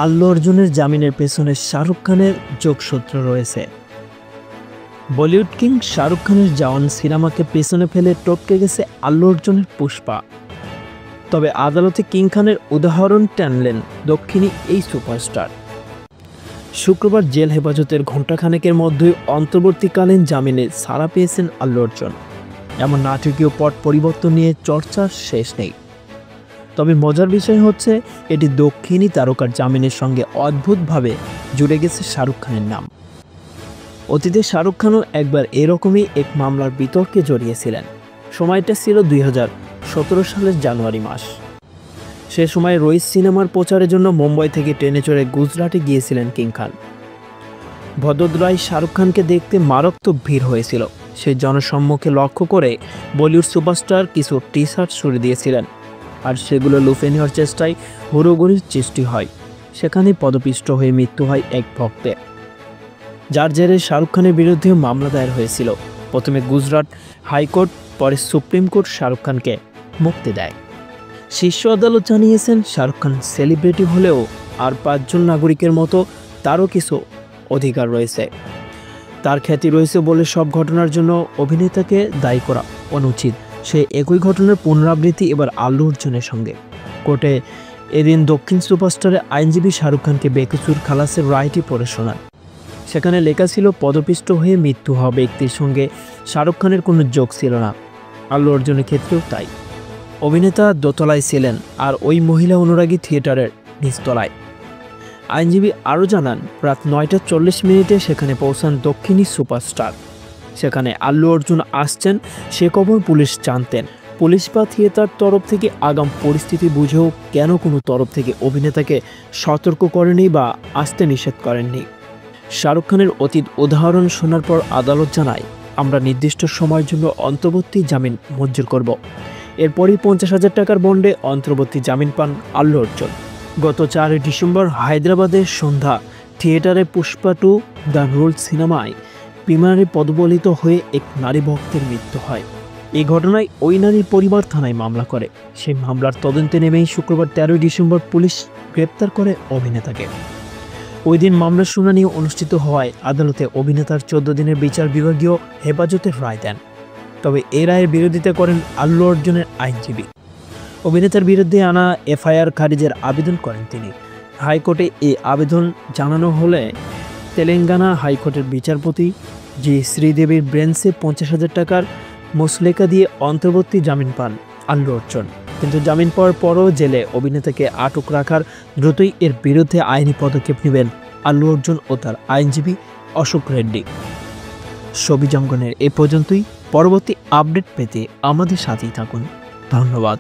আল্লু অর্জুনের জামিনের পেছনে শাহরুখ খানের যোগসূত্র রয়েছে। বলিউড কিং শাহরুখ খানের জওয়ান সিনেমাকে পেছনে ফেলে টপকে গেছে আল্লু অর্জুনের পুষ্পা। তবে আদালতে কিং খানের উদাহরণ টানলেন দক্ষিণী এই সুপারস্টার। শুক্রবার জেল হেফাজতের ঘণ্টাখানেকের মধ্যেই অন্তর্বর্তীকালীন জামিনে ছাড়া পেয়েছেন আল্লু অর্জুন। এমন নাটকীয় পট পরিবর্তন নিয়ে চর্চার শেষ নেই। তবে মজার বিষয় হচ্ছে, এটি দক্ষিণী তারকার জামিনের সঙ্গে অদ্ভুতভাবে জুড়ে গেছে শাহরুখ খানের নাম। অতীতে শাহরুখ খানও একবার এরকমই এক মামলার বিতর্কে জড়িয়েছিলেন। সময়টা ছিল 2017 সালের জানুয়ারি মাস। সে সময় রইস সিনেমার প্রচারের জন্য মুম্বাই থেকে ট্রেনে চড়ে গুজরাটে গিয়েছিলেন কিং খান। ভদোদরায় শাহরুখ খানকে দেখতে মারাত্মক ভিড় হয়েছিল। সেই জনসম্মুখে লক্ষ্য করে বলিউড সুপারস্টার কিছু টি শার্ট সরিয়ে দিয়েছিলেন, আর সেগুলো লুফে নেওয়ার চেষ্টায় হুড়োহুড়ির সৃষ্টি হয়। সেখানে পদপিষ্ট হয়ে মৃত্যু হয় এক ভক্তের, যার জেরে শাহরুখ খানের বিরুদ্ধে মামলা দায়ের হয়েছিল। প্রথমে গুজরাট হাইকোর্ট, পরে সুপ্রিম কোর্ট শাহরুখ খানকে মুক্তি দেয়। শীর্ষ আদালত জানিয়েছেন, শাহরুখ খান সেলিব্রিটি হলেও আর 5 জন নাগরিকের মতো তারও কিছু অধিকার রয়েছে। তার খ্যাতি রয়েছে বলে সব ঘটনার জন্য অভিনেতাকে দায়ী করা অনুচিত। সে একই ঘটনার পুনরাবৃত্তি এবার আল্লু অর্জুনের সঙ্গে। কোর্টে এদিন দক্ষিণ সুপারস্টারের আইনজীবী শাহরুখ খানকে বেকসুর খালাসের রায়টি পড়ে শোনান। সেখানে লেখা ছিল, পদপিষ্ট হয়ে মৃত্যু হওয়া ব্যক্তির সঙ্গে শাহরুখ খানের কোনো যোগ ছিল না। আল্লু অর্জুনের ক্ষেত্রেও তাই। অভিনেতা দোতলায় ছিলেন আর ওই মহিলা অনুরাগী থিয়েটারের নিচতলায়। আইনজীবী আরও জানান, রাত 9:40 সেখানে পৌঁছান দক্ষিণী সুপারস্টার। সেখানে আল্লু অর্জুন আসছেন সে খবর পুলিশ জানতেন। পুলিশ বা থিয়েটার তরফ থেকে আগাম পরিস্থিতি বুঝেও কেন কোনো তরফ থেকে অভিনেতাকে সতর্ক করেনি বা আসতে নিষেধ করেননি। শাহরুখ খানের অতীত উদাহরণ শোনার পর আদালত জানায়, আমরা নির্দিষ্ট সময়ের জন্য অন্তর্বর্তী জামিন মঞ্জুর করব। এরপরই 50,000 টাকার বন্ডে অন্তর্বর্তী জামিন পান আল্লু অর্জুন। গত 4 ডিসেম্বর হায়দ্রাবাদের সন্ধ্যা থিয়েটারে পুষ্পা 2 দ্য রুল সিনেমায় বিমানে পদবলিত হয়ে এক নারী ভক্তের মৃত্যু হয়। এই ঘটনায় ওই নারীর পরিবার থানায় মামলা করে। সেই মামলার তদন্তে নেমেই শুক্রবার 13 ডিসেম্বর পুলিশ গ্রেপ্তার করে অভিনেতাকে। ওই দিন মামলার শুনানি অনুষ্ঠিত হওয়ায় আদালতে অভিনেতার 14 দিনের বিচার বিভাগীয় হেফাজতের রায় দেন। তবে এই রায়ের বিরোধিতা করেন আল্লু অর্জুনের আইনজীবী। অভিনেতার বিরুদ্ধে আনা এফআইআর খারিজের আবেদন করেন তিনি। হাইকোর্টে এই আবেদন জানানো হলে তেলেঙ্গানা হাইকোর্টের বিচারপতি জি শ্রীদেবীর ব্রেন্সে 50,000 টাকার মুচলেকা দিয়ে অন্তর্বর্তী জামিন পান আল্লু অর্জুন। কিন্তু জামিন পাওয়ার পরও জেলে অভিনেতাকে আটক রাখার দ্রুতই এর বিরুদ্ধে আইনি পদক্ষেপ নেবেন আল্লু অর্জুন ও তার আইনজীবী অশোক রেড্ডি। ছবি জঙ্গনের এ পর্যন্তই। পরবর্তী আপডেট পেতে আমাদের সাথেই থাকুন। ধন্যবাদ।